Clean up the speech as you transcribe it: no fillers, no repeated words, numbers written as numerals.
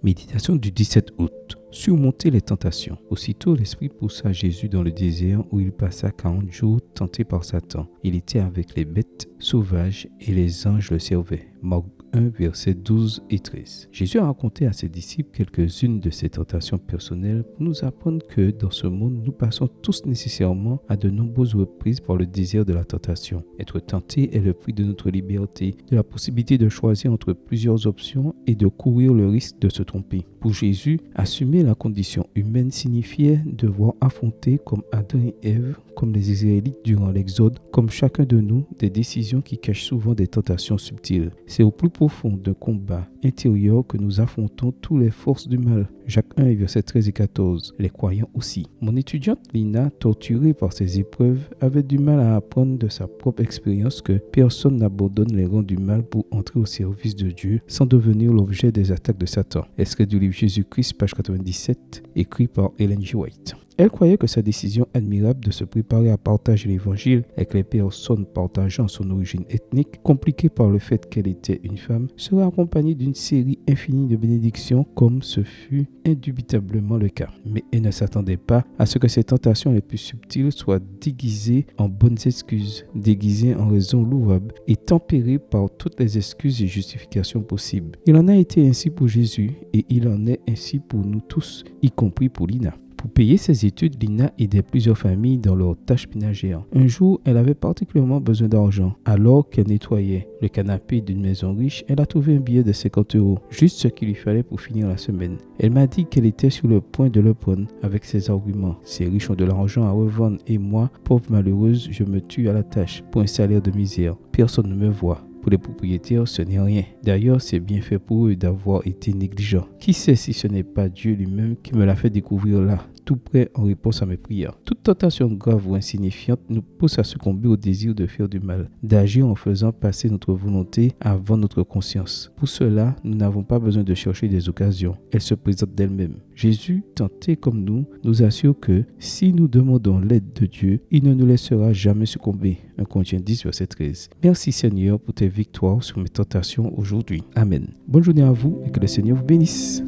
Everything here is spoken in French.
Méditation du 17 août. Surmonter les tentations. Aussitôt, l'Esprit poussa Jésus dans le désert où il passa 40 jours tenté par Satan. Il était avec les bêtes sauvages et les anges le servaient. Marc 1, versets 12 et 13. Jésus a raconté à ses disciples quelques-unes de ses tentations personnelles pour nous apprendre que dans ce monde, nous passons tous nécessairement à de nombreuses reprises par le désir de la tentation. Être tenté est le prix de notre liberté, de la possibilité de choisir entre plusieurs options et de courir le risque de se tromper. Pour Jésus, assumer la condition humaine signifiait devoir affronter comme Adam et Ève, comme les Israélites durant l'Exode, comme chacun de nous, des décisions qui cachent souvent des tentations subtiles. C'est au plus profond d'un combat intérieur que nous affrontons toutes les forces du mal. Jacques 1, versets 13 et 14. Les croyants aussi. Mon étudiante Lina, torturée par ces épreuves, avait du mal à apprendre de sa propre expérience que personne n'abandonne les rangs du mal pour entrer au service de Dieu sans devenir l'objet des attaques de Satan. Extrait du livre Jésus-Christ, page 97, écrit par Ellen G. White. Elle croyait que sa décision admirable de se préparer à partager l'évangile avec les personnes partageant son origine ethnique, compliquée par le fait qu'elle était une femme, serait accompagnée d'une série infinie de bénédictions comme ce fut indubitablement le cas. Mais elle ne s'attendait pas à ce que ses tentations les plus subtiles soient déguisées en bonnes excuses, déguisées en raisons louables et tempérées par toutes les excuses et justifications possibles. Il en a été ainsi pour Jésus et il en est ainsi pour nous tous, y compris pour Lina. Pour payer ses études, Lina aidait plusieurs familles dans leurs tâches ménagères. Un jour, elle avait particulièrement besoin d'argent. Alors qu'elle nettoyait le canapé d'une maison riche, elle a trouvé un billet de 50 €, juste ce qu'il lui fallait pour finir la semaine. Elle m'a dit qu'elle était sur le point de le prendre avec ses arguments. Ces riches ont de l'argent à revendre et moi, pauvre malheureuse, je me tue à la tâche pour un salaire de misère. Personne ne me voit. Pour les propriétaires, ce n'est rien. D'ailleurs, c'est bien fait pour eux d'avoir été négligents. Qui sait si ce n'est pas Dieu lui-même qui me l'a fait découvrir là, tout près en réponse à mes prières. Toute tentation grave ou insignifiante nous pousse à succomber au désir de faire du mal, d'agir en faisant passer notre volonté avant notre conscience. Pour cela, nous n'avons pas besoin de chercher des occasions. Elles se présentent d'elles-mêmes. Jésus, tenté comme nous assure que si nous demandons l'aide de Dieu, il ne nous laissera jamais succomber. 1 Corinthiens 10, verset 13. Merci Seigneur pour tes victoires sur mes tentations aujourd'hui. Amen. Bonne journée à vous et que le Seigneur vous bénisse.